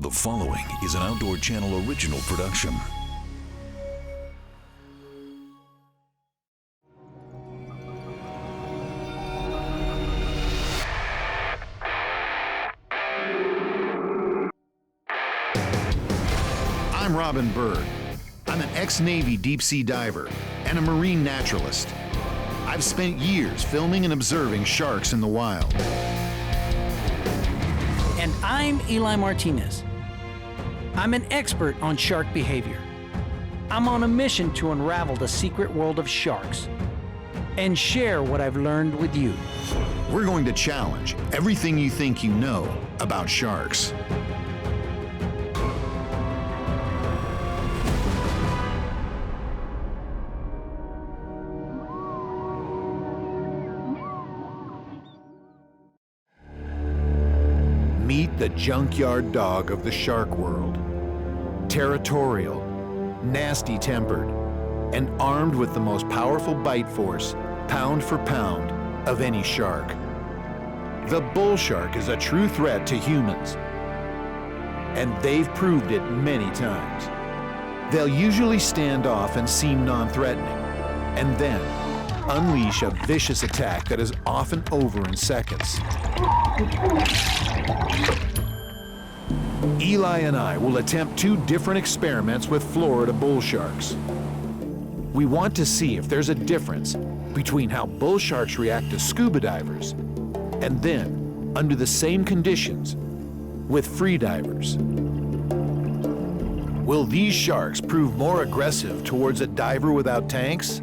The following is an Outdoor Channel original production. I'm Robin Bird. I'm an ex-Navy deep-sea diver and a marine naturalist. I've spent years filming and observing sharks in the wild. And I'm Eli Martinez. I'm an expert on shark behavior. I'm on a mission to unravel the secret world of sharks and share what I've learned with you. We're going to challenge everything you think you know about sharks. Meet the junkyard dog of the shark world. Territorial, nasty-tempered, and armed with the most powerful bite force, pound for pound, of any shark. The bull shark is a true threat to humans, and they've proved it many times. They'll usually stand off and seem non-threatening, and then unleash a vicious attack that is often over in seconds. Eli and I will attempt two different experiments with Florida bull sharks. We want to see if there's a difference between how bull sharks react to scuba divers and then, under the same conditions, with freedivers. Will these sharks prove more aggressive towards a diver without tanks?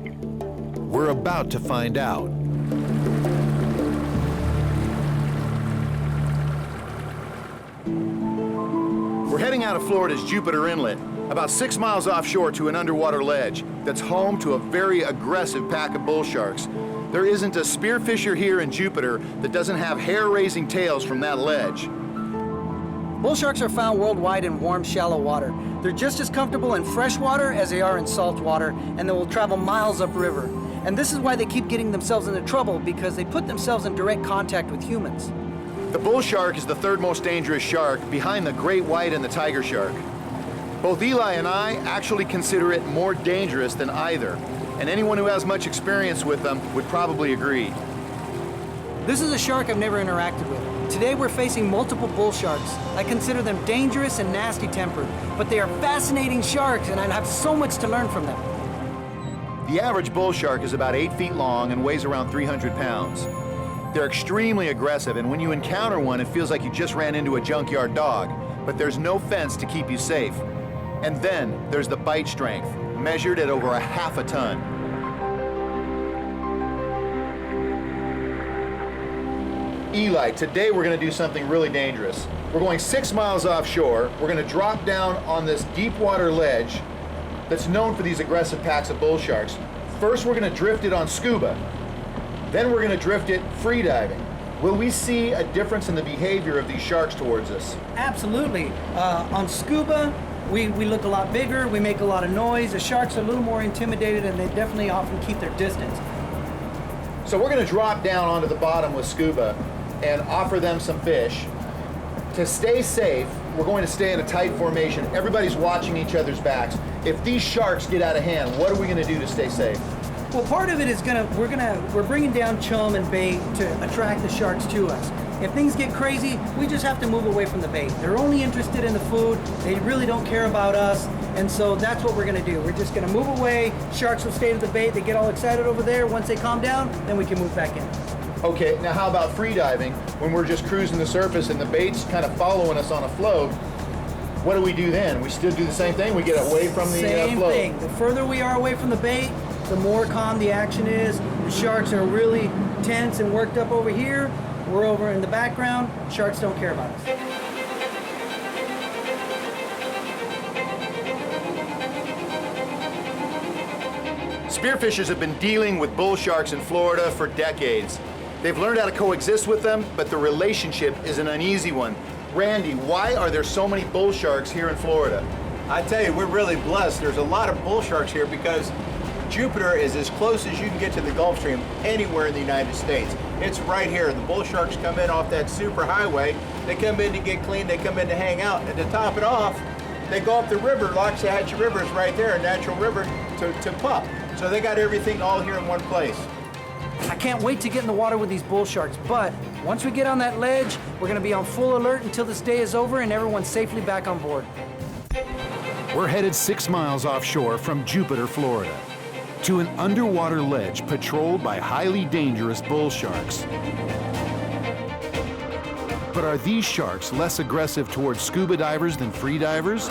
We're about to find out. We're heading out of Florida's Jupiter Inlet, about 6 miles offshore to an underwater ledge that's home to a very aggressive pack of bull sharks. There isn't a spearfisher here in Jupiter that doesn't have hair-raising tails from that ledge. Bull sharks are found worldwide in warm, shallow water. They're just as comfortable in fresh water as they are in salt water, and they will travel miles upriver. And this is why they keep getting themselves into trouble, because they put themselves in direct contact with humans. The bull shark is the third most dangerous shark, behind the great white and the tiger shark. Both Eli and I actually consider it more dangerous than either, and anyone who has much experience with them would probably agree. This is a shark I've never interacted with. Today we're facing multiple bull sharks. I consider them dangerous and nasty-tempered, but they are fascinating sharks, and I have so much to learn from them. The average bull shark is about 8 feet long and weighs around 300 pounds. They're extremely aggressive, and when you encounter one, it feels like you just ran into a junkyard dog, but there's no fence to keep you safe. And then there's the bite strength, measured at over half a ton. Eli, today we're going to do something really dangerous. We're going 6 miles offshore. We're going to drop down on this deep water ledge that's known for these aggressive packs of bull sharks. First, we're going to drift it on Scuba. Then we're going to drift it freediving. Will we see a difference in the behavior of these sharks towards us? Absolutely. On Scuba, we look a lot bigger, we make a lot of noise. The sharks are a little more intimidated, and they definitely often keep their distance. So we're going to drop down onto the bottom with Scuba and offer them some fish. To stay safe, we're going to stay in a tight formation. Everybody's watching each other's backs. If these sharks get out of hand, what are we going to do to stay safe? Well, part of it is we're bringing down chum and bait to attract the sharks to us. If things get crazy, we just have to move away from the bait. They're only interested in the food. They really don't care about us. And so that's what we're going to do. We're just going to move away. Sharks will stay to the bait. They get all excited over there. Once they calm down, then we can move back in. Okay, now how about freediving? When we're just cruising the surface and the bait's kind of following us on a float, what do we do then? We still do the same thing? We get away from the float? Same thing. The further we are away from the bait, the more calm the action is. The sharks are really tense and worked up over here. We're over in the background. Sharks don't care about us. Spearfishers have been dealing with bull sharks in Florida for decades. They've learned how to coexist with them, but the relationship is an uneasy one. Randy, why are there so many bull sharks here in Florida? I tell you, we're really blessed. There's a lot of bull sharks here because Jupiter is as close as you can get to the Gulf Stream anywhere in the United States. It's right here. The bull sharks come in off that super highway They come in to get clean, they come in to hang out, and to top it off, they go up the river. Loxahatchee River is right there, a natural river to pup. So they got everything all here in one place. I can't wait to get in the water with these bull sharks, but once we get on that ledge, we're gonna be on full alert until this day is over and everyone's safely back on board. We're headed 6 miles offshore from Jupiter, Florida, to an underwater ledge patrolled by highly dangerous bull sharks. But are these sharks less aggressive towards scuba divers than free divers?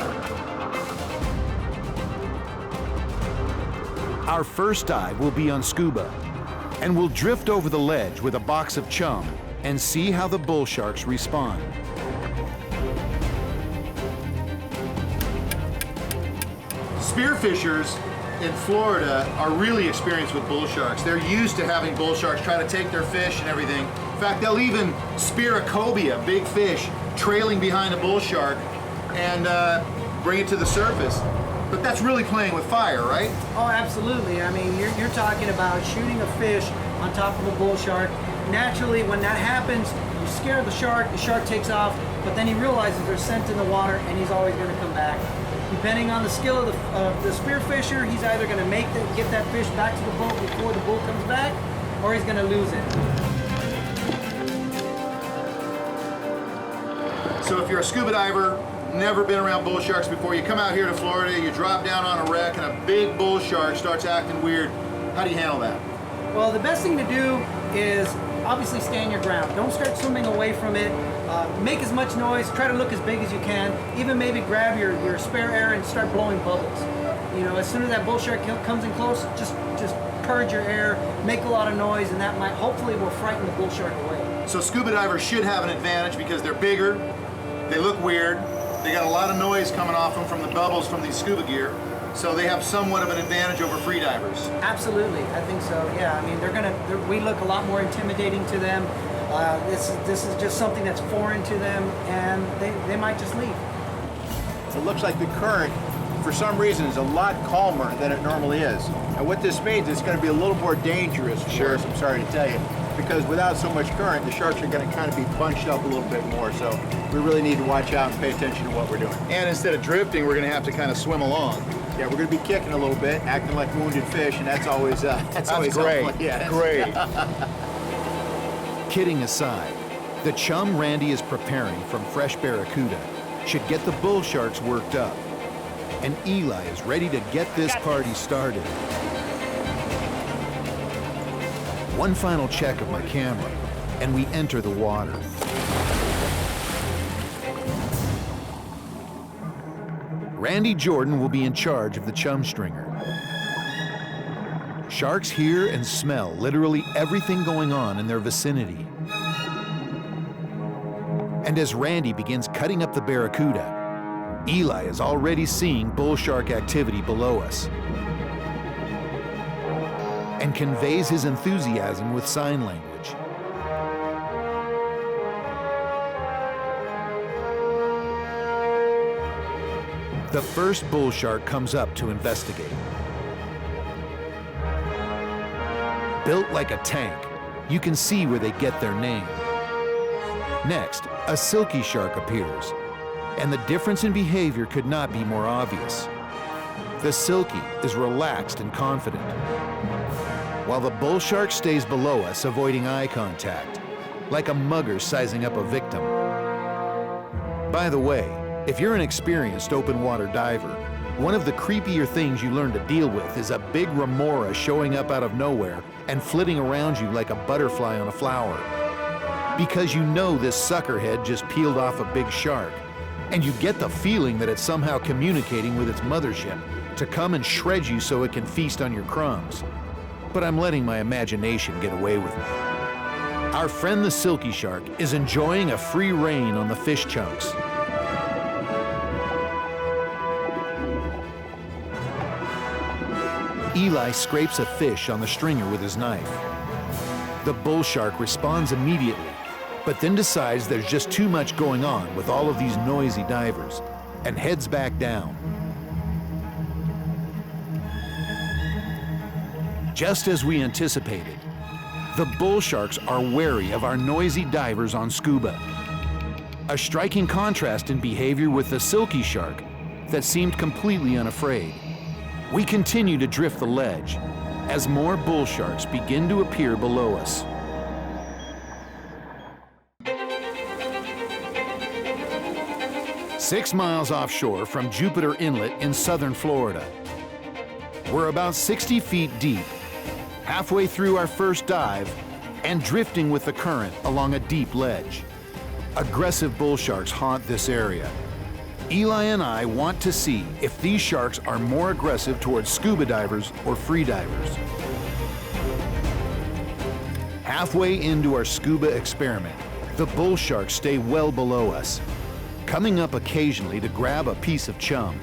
Our first dive will be on Scuba, and we'll drift over the ledge with a box of chum and see how the bull sharks respond. Spearfishers in Florida are really experienced with bull sharks. They're used to having bull sharks try to take their fish and everything. In fact, they'll even spear a cobia, big fish, trailing behind a bull shark and bring it to the surface. But that's really playing with fire, right? Oh, absolutely. I mean, you're talking about shooting a fish on top of a bull shark. Naturally, when that happens, you scare the shark takes off, but then he realizes there's scent in the water and he's always gonna come back. Depending on the skill of the spearfisher, he's either gonna get that fish back to the boat before the bull comes back, or he's gonna lose it. So if you're a scuba diver, never been around bull sharks before, you come out here to Florida, you drop down on a wreck and a big bull shark starts acting weird. How do you handle that? Well, the best thing to do is obviously stand your ground. Don't start swimming away from it. Make as much noise, try to look as big as you can. Even maybe grab your spare air and start blowing bubbles. You know, as soon as that bull shark comes in close, just purge your air, make a lot of noise, and that hopefully will frighten the bull shark away. So scuba divers should have an advantage because they're bigger, they look weird, they got a lot of noise coming off them from the bubbles from these scuba gear, so they have somewhat of an advantage over free divers. Absolutely, I think so. Yeah, I mean, we look a lot more intimidating to them. This is just something that's foreign to them, and they might just leave. It looks like the current, for some reason, is a lot calmer than it normally is. And what this means, it's going to be a little more dangerous for us, I'm sorry to tell you, because without so much current, the sharks are going to kind of be bunched up a little bit more. So we really need to watch out and pay attention to what we're doing. And instead of drifting, we're going to have to kind of swim along. Yeah, we're going to be kicking a little bit, acting like wounded fish, and that's always always great. helpful. Yeah, Great. Kidding aside, the chum Randy is preparing from fresh barracuda should get the bull sharks worked up. And Eli is ready to get this party started. One final check of my camera, and we enter the water. Randy Jordan will be in charge of the chum stringer. Sharks hear and smell literally everything going on in their vicinity. And as Randy begins cutting up the barracuda, Eli is already seeing bull shark activity below us and conveys his enthusiasm with sign language. The first bull shark comes up to investigate. Built like a tank, you can see where they get their name. Next, a silky shark appears, and the difference in behavior could not be more obvious. The silky is relaxed and confident, while the bull shark stays below us, avoiding eye contact, like a mugger sizing up a victim. By the way, if you're an experienced open water diver, one of the creepier things you learn to deal with is a big remora showing up out of nowhere and flitting around you like a butterfly on a flower. Because you know this suckerhead just peeled off a big shark, and you get the feeling that it's somehow communicating with its mothership to come and shred you so it can feast on your crumbs. But I'm letting my imagination get away with me. Our friend the silky shark is enjoying a free rein on the fish chunks. Eli scrapes a fish on the stringer with his knife. The bull shark responds immediately, but then decides there's just too much going on with all of these noisy divers and heads back down. Just as we anticipated, the bull sharks are wary of our noisy divers on Scuba. a striking contrast in behavior with the silky shark that seemed completely unafraid. We continue to drift the ledge as more bull sharks begin to appear below us. Six miles offshore from Jupiter Inlet in southern Florida. We're about 60 feet deep, halfway through our first dive, and drifting with the current along a deep ledge. Aggressive bull sharks haunt this area. Eli and I want to see if these sharks are more aggressive towards scuba divers or freedivers. Halfway into our scuba experiment, the bull sharks stay well below us, coming up occasionally to grab a piece of chum.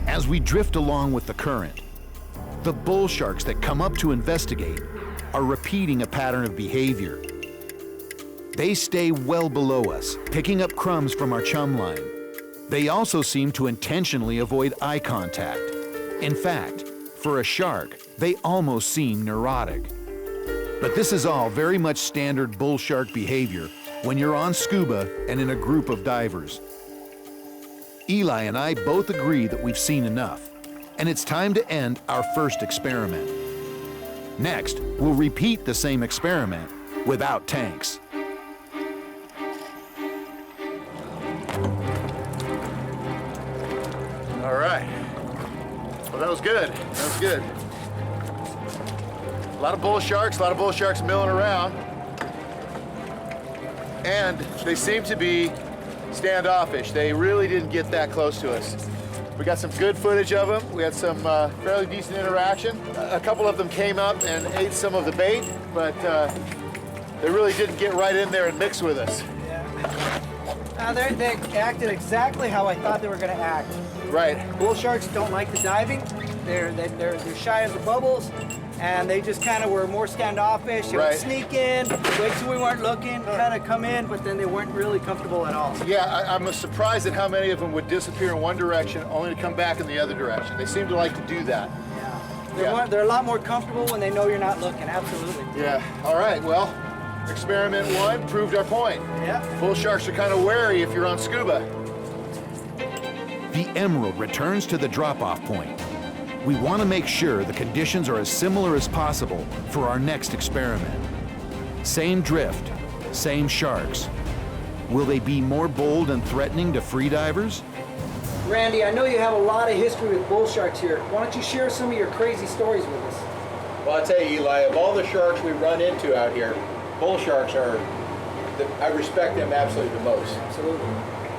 As we drift along with the current, the bull sharks that come up to investigate are repeating a pattern of behavior. They stay well below us, picking up crumbs from our chum line. They also seem to intentionally avoid eye contact. In fact, for a shark, they almost seem neurotic. But this is all very much standard bull shark behavior when you're on scuba and in a group of divers. Eli and I both agree that we've seen enough, and it's time to end our first experiment. Next, we'll repeat the same experiment without tanks. All right. Well, that was good. That was good. A lot of bull sharks milling around. And they seem to be standoffish. They really didn't get that close to us. We got some good footage of them. We had some fairly decent interaction. A couple of them came up and ate some of the bait, but they really didn't get right in there and mix with us. Yeah. They acted exactly how I thought they were going to act. Right. Bull sharks don't like the diving. They're shy of the bubbles, and they just kind of were more standoffish. They would sneak in, wait till we weren't looking, kind of come in, but then they weren't really comfortable at all. Yeah, I'm surprised at how many of them would disappear in one direction only to come back in the other direction. They seem to like to do that. Yeah. They're a lot more comfortable when they know you're not looking, absolutely. Yeah, all right, well, experiment one proved our point. Yeah. Bull sharks are kind of wary if you're on scuba. The Emerald returns to the drop-off point. We want to make sure the conditions are as similar as possible for our next experiment. Same drift, same sharks. Will they be more bold and threatening to freedivers? Randy, I know you have a lot of history with bull sharks here. Why don't you share some of your crazy stories with us? Well, I'll tell you, Eli, of all the sharks we run into out here, bull sharks I respect them absolutely the most. Absolutely.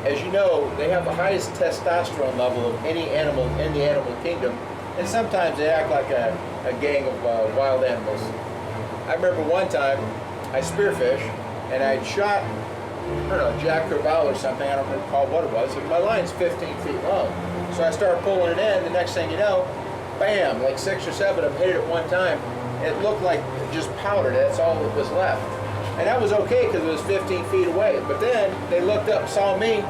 As you know, they have the highest testosterone level of any animal in the animal kingdom, and sometimes they act like a gang of wild animals. I remember one time I spearfished, and I had shot, I don't know, jack crevalle or something, I don't recall what it was, and my line's 15 feet long. So I start pulling it in, the next thing you know, bam, like 6 or 7 of them hit it at one time. It looked like just powder, that's all that was left. And that was okay because it was 15 feet away. But then they looked up, saw me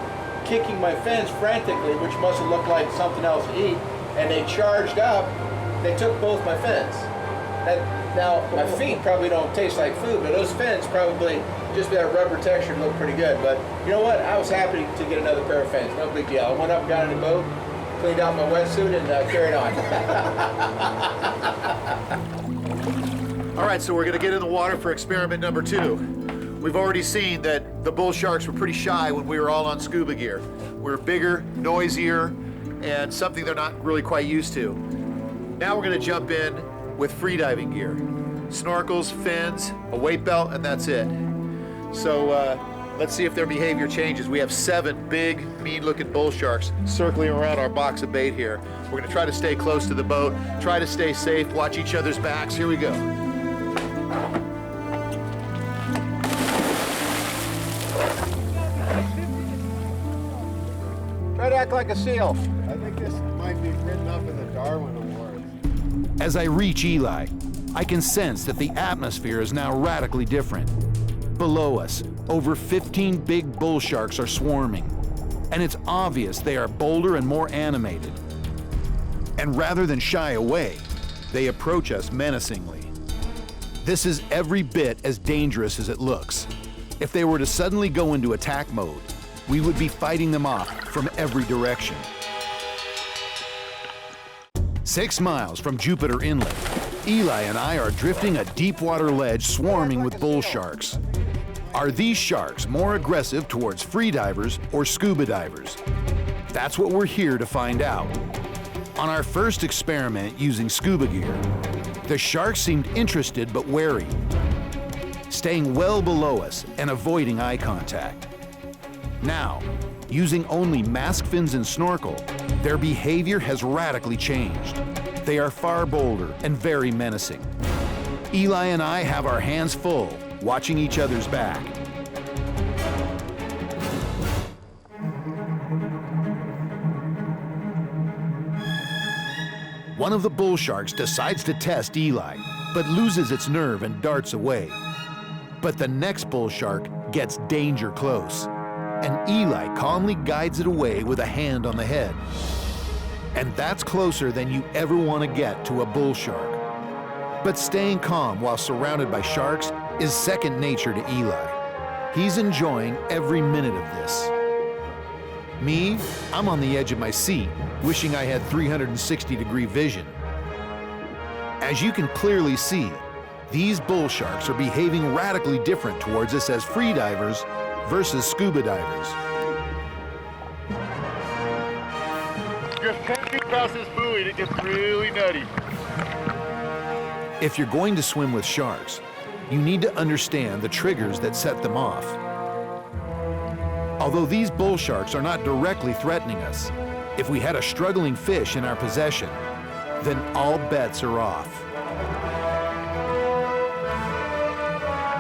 kicking my fins frantically, which must have looked like something else to eat, and they charged up. They took both my fins. Now, my feet probably don't taste like food, but those fins probably, just that rubber texture, look pretty good. But you know what? I was happy to get another pair of fins. No big deal. I went up, got in the boat, cleaned out my wetsuit, and carried on. All right, so we're gonna get in the water for experiment number 2. We've already seen that the bull sharks were pretty shy when we were all on scuba gear. We're bigger, noisier, and something they're not really quite used to. Now we're gonna jump in with freediving gear. Snorkels, fins, a weight belt, and that's it. So let's see if their behavior changes. We have 7 big, mean-looking bull sharks circling around our box of bait here. We're gonna try to stay close to the boat, try to stay safe, watch each other's backs. Here we go. Try to act like a seal. I think this might be written up in the Darwin Awards. As I reach Eli, I can sense that the atmosphere is now radically different. Below us, over 15 big bull sharks are swarming, and it's obvious they are bolder and more animated. And rather than shy away, They approach us menacingly. This is every bit as dangerous as it looks. If they were to suddenly go into attack mode, we would be fighting them off from every direction. 6 miles from Jupiter Inlet, Eli and I are drifting a deep water ledge swarming with bull sharks. Are these sharks more aggressive towards freedivers or scuba divers? That's what we're here to find out. On our first experiment using scuba gear, the sharks seemed interested but wary, staying well below us and avoiding eye contact. Now, using only mask fins and snorkel, their behavior has radically changed. They are far bolder and very menacing. Eli and I have our hands full, watching each other's back. One of the bull sharks decides to test Eli, but loses its nerve and darts away. But the next bull shark gets danger close, and Eli calmly guides it away with a hand on the head. And that's closer than you ever want to get to a bull shark. But staying calm while surrounded by sharks is second nature to Eli. He's enjoying every minute of this. Me, I'm on the edge of my seat, wishing I had 360-degree vision. As you can clearly see, these bull sharks are behaving radically different towards us as freedivers versus scuba divers. Just 10 feet past this buoy, it gets really nutty. If you're going to swim with sharks, you need to understand the triggers that set them off. Although these bull sharks are not directly threatening us, if we had a struggling fish in our possession, then all bets are off.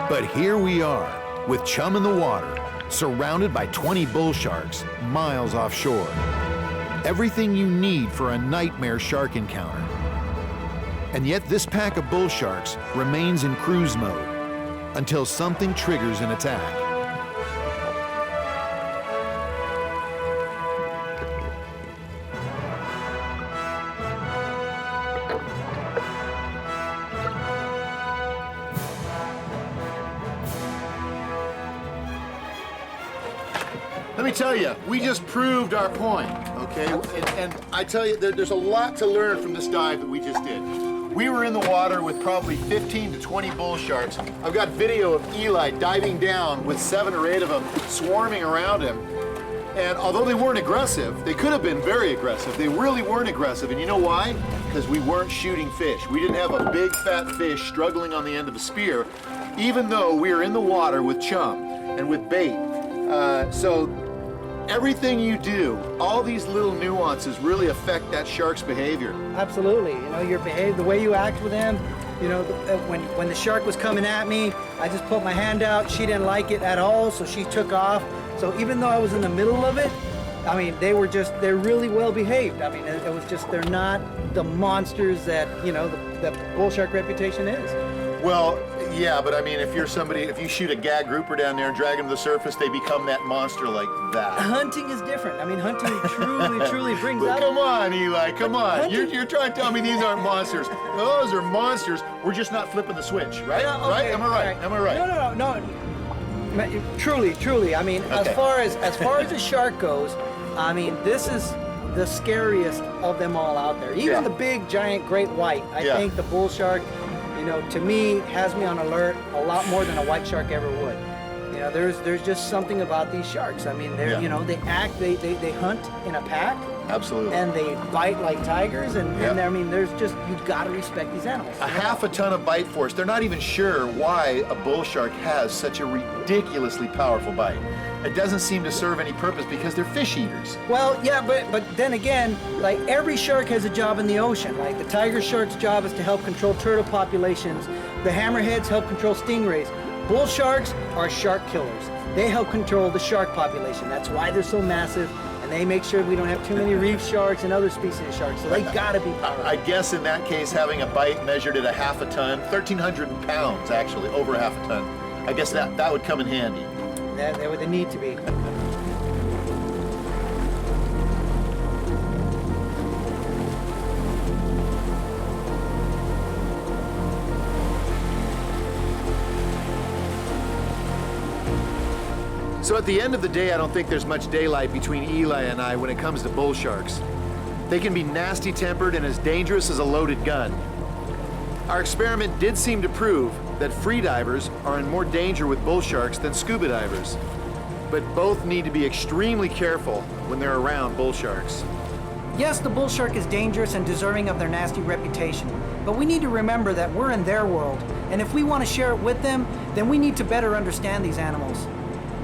But here we are, with chum in the water, surrounded by 20 bull sharks miles offshore. Everything you need for a nightmare shark encounter. And yet this pack of bull sharks remains in cruise mode until something triggers an attack. Let me tell you, we just proved our point, okay? And I tell you, there's a lot to learn from this dive that we just did. We were in the water with probably 15 to 20 bull sharks. I've got video of Eli diving down with 7 or 8 of them swarming around him. And although they weren't aggressive, they could have been very aggressive. They really weren't aggressive. And you know why? Because we weren't shooting fish. We didn't have a big fat fish struggling on the end of a spear, even though we were in the water with chum and with bait. So everything you do, all these little nuances really affect that shark's behavior. Absolutely. You know, your behavior, the way you act with them. You know, when the shark was coming at me, I just put my hand out. She didn't like it at all, so she took off. So even though I was in the middle of it, I mean, they're really well behaved. I mean, it was just, they're not the monsters that, you know, the bull shark reputation is. Well, yeah, but I mean, if you shoot a gag grouper down there and drag them to the surface, they become that monster like that. Hunting is different. I mean, hunting truly brings Well, out... come on, Eli, come on. You're trying to tell me these aren't monsters. Those are monsters. We're just not flipping the switch, right? Yeah, okay, right? Am I right? right. Am I right? No. Truly. I mean, Okay. as far as the shark goes, I mean, this is the scariest of them all out there. Even Yeah. the big, giant, great white. I Yeah. think the bull shark, you know, to me, has me on alert a lot more than a white shark ever would. You know, there's just something about these sharks. I mean, they're, Yeah. you know, they hunt in a pack. Absolutely. And they bite like tigers, and Yeah. I mean, there's just, you've got to respect these animals. A half a ton of bite force. They're not even sure why a bull shark has such a ridiculously powerful bite. It doesn't seem to serve any purpose because they're fish eaters. Well, yeah, but then again, like every shark has a job in the ocean. Like the tiger shark's job is to help control turtle populations. The hammerheads help control stingrays. Bull sharks are shark killers. They help control the shark population. That's why they're so massive, and they make sure we don't have too many reef sharks and other species of sharks. So they gotta be powerful. I guess in that case, having a bite measured at a half a ton, 1,300 pounds actually, over a half a ton, I guess that would come in handy. They would need to be. So at the end of the day, I don't think there's much daylight between Eli and I when it comes to bull sharks. They can be nasty-tempered and as dangerous as a loaded gun. Our experiment did seem to prove that freedivers are in more danger with bull sharks than scuba divers. But both need to be extremely careful when they're around bull sharks. Yes, the bull shark is dangerous and deserving of their nasty reputation, but we need to remember that we're in their world, and if we want to share it with them, then we need to better understand these animals.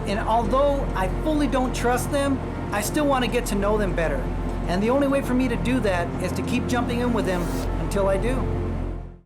And although I fully don't trust them, I still want to get to know them better. And the only way for me to do that is to keep jumping in with them until I do.